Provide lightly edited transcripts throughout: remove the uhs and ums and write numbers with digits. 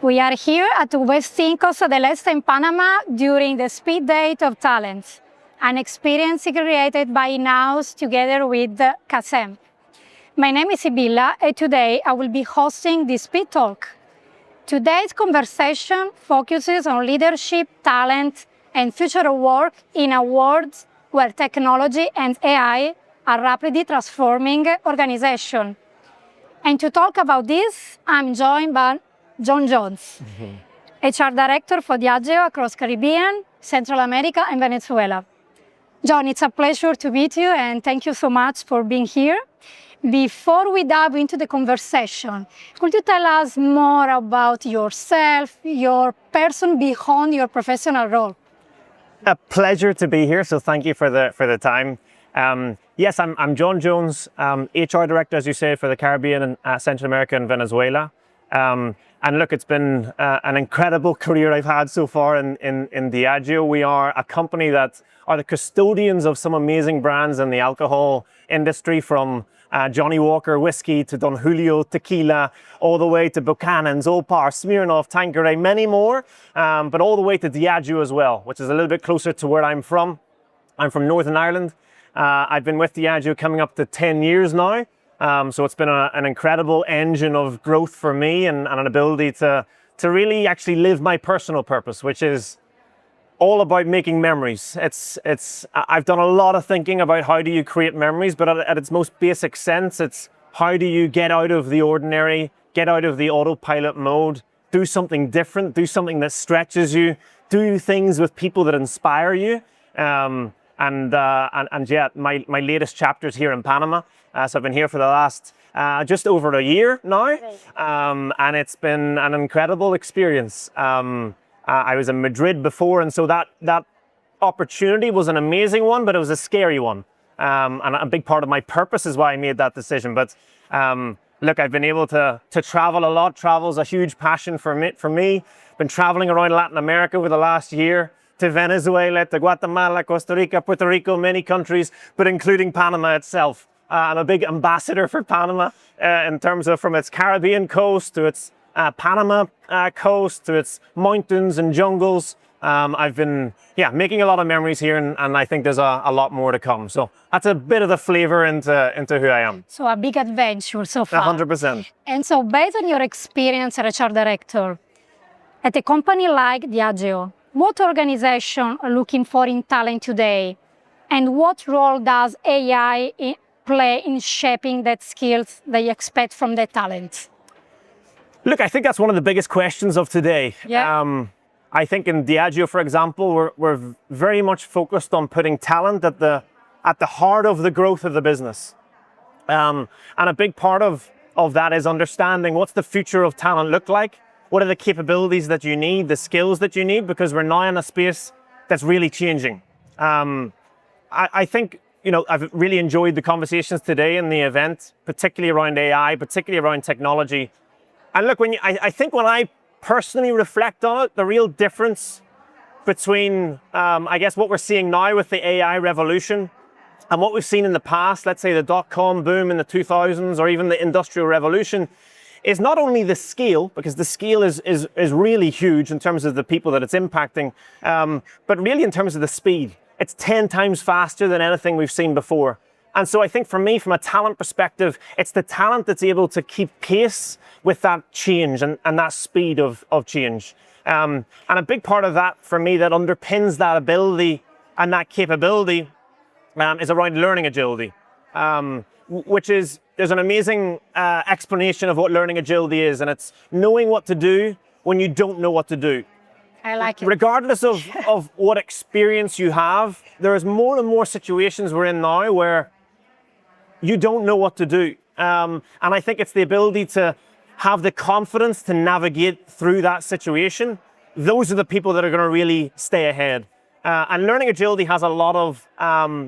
We are here at West Cinco del Este in Panama during the Speed Date of Talent, an experience created by INHAUS together with CASEM. My name is Sibilla, and today I will be hosting the Speed Talk. Today's conversation focuses on leadership, talent, and future of work in a world where technology and AI are rapidly transforming organizations. And to talk about this, I'm joined by John Jones, HR Director for Diageo across Caribbean, Central America, and Venezuela. John, it's a pleasure to meet you, and thank you so much for being here. Before we dive into the conversation, could you tell us more about yourself, your person behind your professional role? A pleasure to be here, so thank you for the time. Yes, I'm John Jones, HR Director, as you say, for the Caribbean and Central America and Venezuela. And look, it's been an incredible career I've had so far in Diageo. We are a company that are the custodians of some amazing brands in the alcohol industry, from Johnny Walker whiskey to Don Julio tequila, all the way to Buchanan's, Old Par, Smirnoff, Tanqueray, many more, but all the way to Diageo as well, which is a little bit closer to where I'm from. I'm from Northern Ireland. I've been with Diageo coming up to 10 years now. So it's been an incredible engine of growth for me and an ability to really actually live my personal purpose, which is all about making memories. I've done a lot of thinking about how do you create memories, but at its most basic sense, it's how do you get out of the ordinary, get out of the autopilot mode, do something different, do something that stretches you, do things with people that inspire you. And yeah, my latest chapter is here in Panama. So I've been here for the last just over a year now, and it's been an incredible experience. I was in Madrid before, and so that opportunity was an amazing one, but it was a scary one. And a big part of my purpose is why I made that decision. But look, I've been able to travel a lot. Travel's a huge passion for me. Been traveling around Latin America over the last year, to Venezuela, to Guatemala, Costa Rica, Puerto Rico, many countries, but including Panama itself. I'm a big ambassador for Panama in terms of from its Caribbean coast to its Panama coast to its mountains and jungles. I've been making a lot of memories here, and I think there's a lot more to come. So that's a bit of the flavor into who I am. So a big adventure so far. 100%. And so based on your experience as HR Director, at a company like Diageo, what organization are looking for in talent today? And what role does AI play in shaping that skills they expect from their talent? Look, I think that's one of the biggest questions of today. Yeah. I think in Diageo, for example, we're very much focused on putting talent at the heart of the growth of the business. And a big part of that is understanding what's the future of talent look like? What are the capabilities that you need, the skills that you need? Because we're now in a space that's really changing. I think, I've really enjoyed the conversations today in the event, particularly around AI, particularly around technology. And look, I think when I personally reflect on it, the real difference between, I guess, what we're seeing now with the AI revolution and what we've seen in the past, let's say the dot-com boom in the 2000s or even the Industrial Revolution, is not only the scale, because the scale is really huge in terms of the people that it's impacting, but really in terms of the speed. It's 10 times faster than anything we've seen before. And so I think for me, from a talent perspective, it's the talent that's able to keep pace with that change and that speed of change. And a big part of that for me that underpins that ability and that capability is around learning agility, which is, there's an amazing explanation of what learning agility is, and it's knowing what to do when you don't know what to do. I like it. Regardless of what experience you have, there is more and more situations we're in now where you don't know what to do. And I think it's the ability to have the confidence to navigate through that situation. Those are the people that are going to really stay ahead. And learning agility has a lot of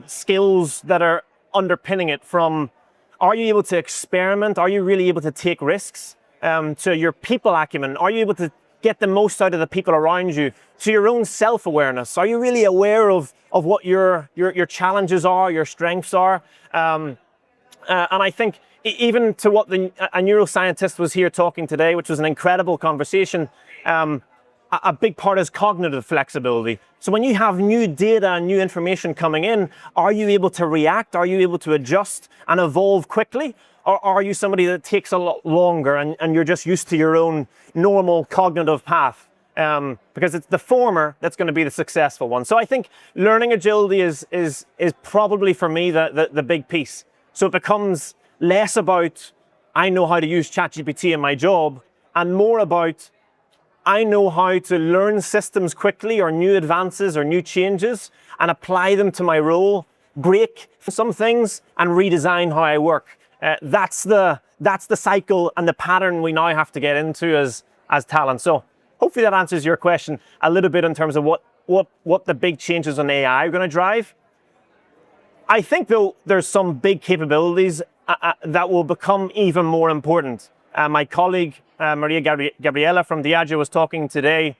skills that are underpinning it, from are you able to experiment? Are you really able to take risks? To your people acumen, are you able to get the most out of the people around you? To your own self-awareness, are you really aware of what your challenges are, your strengths are? And I think even to what a neuroscientist was here talking today, which was an incredible conversation, a big part is cognitive flexibility. So when you have new data and new information coming in, are you able to react? Are you able to adjust and evolve quickly? Or are you somebody that takes a lot longer and you're just used to your own normal cognitive path? Because it's the former that's going to be the successful one. So I think learning agility is probably for me the big piece. So it becomes less about I know how to use ChatGPT in my job and more about I know how to learn systems quickly or new advances or new changes and apply them to my role, break some things and redesign how I work. That's the cycle and the pattern we now have to get into as talent. So hopefully that answers your question a little bit in terms of what the big changes in AI are going to drive. I think though there's some big capabilities that will become even more important. My colleague Maria Gabriela from Diageo was talking today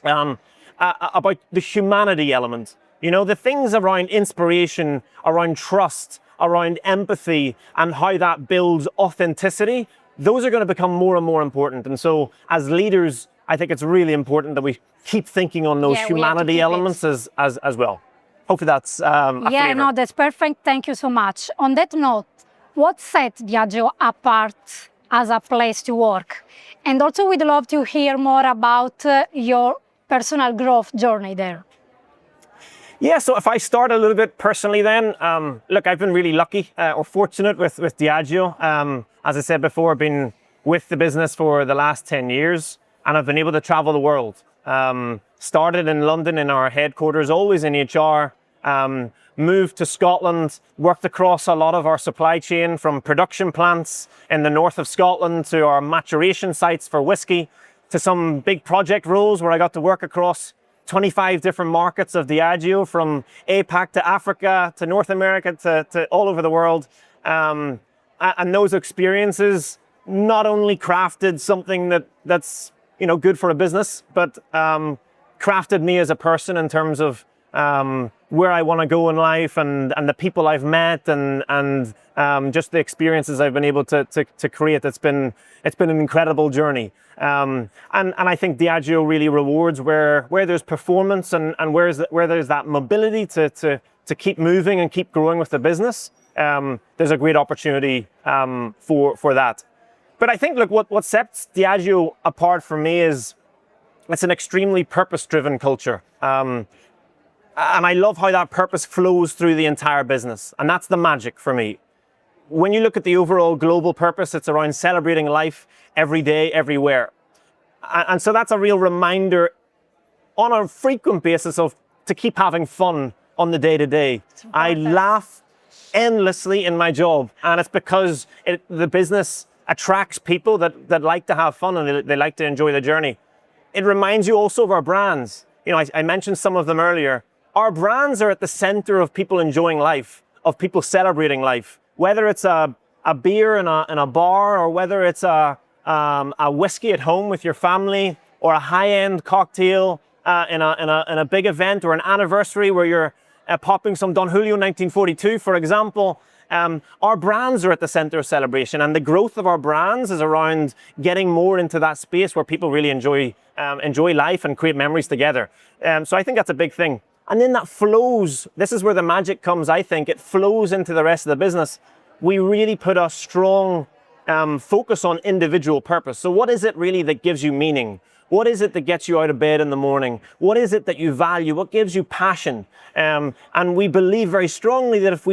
about the humanity element. You know, the things around inspiration, around trust, around empathy, and how that builds authenticity, those are going to become more and more important. And so as leaders, I think it's really important that we keep thinking on those humanity elements as well. Hopefully that's a flavor. No, that's perfect. Thank you so much. On that note, what sets Diageo apart as a place to work? And also we'd love to hear more about your personal growth journey there. Yeah, so if I start a little bit personally then, look, I've been really lucky or fortunate with Diageo. As I said before, I've been with the business for the last 10 years and I've been able to travel the world. Started in London in our headquarters, always in HR, moved to Scotland, worked across a lot of our supply chain from production plants in the north of Scotland to our maturation sites for whiskey to some big project roles where I got to work across 25 different markets of Diageo, from APAC to Africa to North America to all over the world. And those experiences not only crafted something that's good for a business, but crafted me as a person in terms of where I want to go in life and the people I've met and just the experiences I've been able to create. It's been an incredible journey. And I think Diageo really rewards where there's performance and where there's that mobility to keep moving and keep growing with the business. There's a great opportunity for that. But I think, look, what sets Diageo apart for me is it's an extremely purpose-driven culture. And I love how that purpose flows through the entire business. And that's the magic for me. When you look at the overall global purpose, it's around celebrating life every day, everywhere. And so that's a real reminder on a frequent basis to keep having fun on the day-to-day. I laugh endlessly in my job. And it's because the business attracts people that like to have fun and they like to enjoy the journey. It reminds you also of our brands. I mentioned some of them earlier. Our brands are at the center of people enjoying life, of people celebrating life. Whether it's a beer in a bar, or whether it's a whiskey at home with your family, or a high-end cocktail in a big event, or an anniversary where you're popping some Don Julio 1942, for example. Our brands are at the center of celebration, and the growth of our brands is around getting more into that space where people really enjoy life and create memories together. So I think that's a big thing. And then that flows. This is where the magic comes, I think. It flows into the rest of the business. We really put a strong focus on individual purpose. So what is it really that gives you meaning? What is it that gets you out of bed in the morning? What is it that you value? What gives you passion? And we believe very strongly that if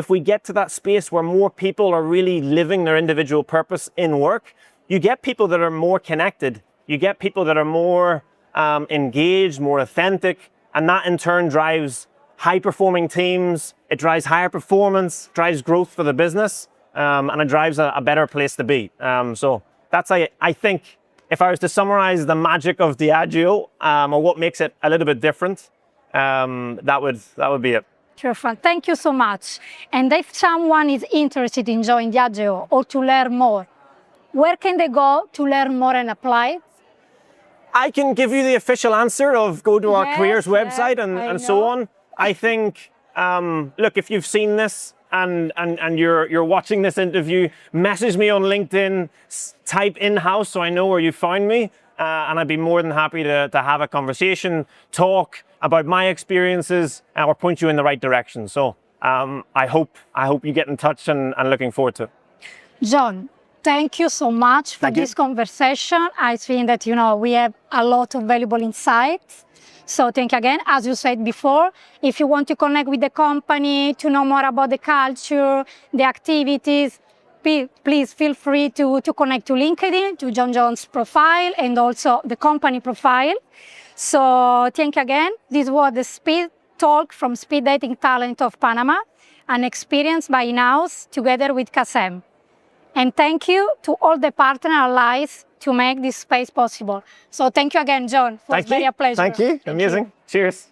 we get to that space where more people are really living their individual purpose in work, you get people that are more connected. You get people that are more engaged, more authentic, and that in turn drives high-performing teams. It drives higher performance, drives growth for the business, and it drives a better place to be. So that's, I think, if I was to summarize the magic of Diageo, or what makes it a little bit different, that would be it. Terrific. Thank you so much. And if someone is interested in joining Diageo or to learn more, where can they go to learn more and apply? I can give you the official answer of go to our careers website and so on. I think, look, if you've seen this, and you're watching this interview, message me on LinkedIn, type INHAUS so I know where you found me, and I'd be more than happy to have a conversation, talk about my experiences, or point you in the right direction. So I hope you get in touch, and looking forward to it. John, thank you so much for this conversation. I think that, we have a lot of valuable insights. So thank you again. As you said before, if you want to connect with the company, to know more about the culture, the activities, please feel free to connect to LinkedIn, to John's profile, and also the company profile. So thank you again. This was the Speed Talk from Speed Dating Talent of Panama, an experience by INHAUS together with CASEM. And thank you to all the partner allies to make this space possible. So thank you again, John. It was very a pleasure. Thank you. Amazing. Cheers.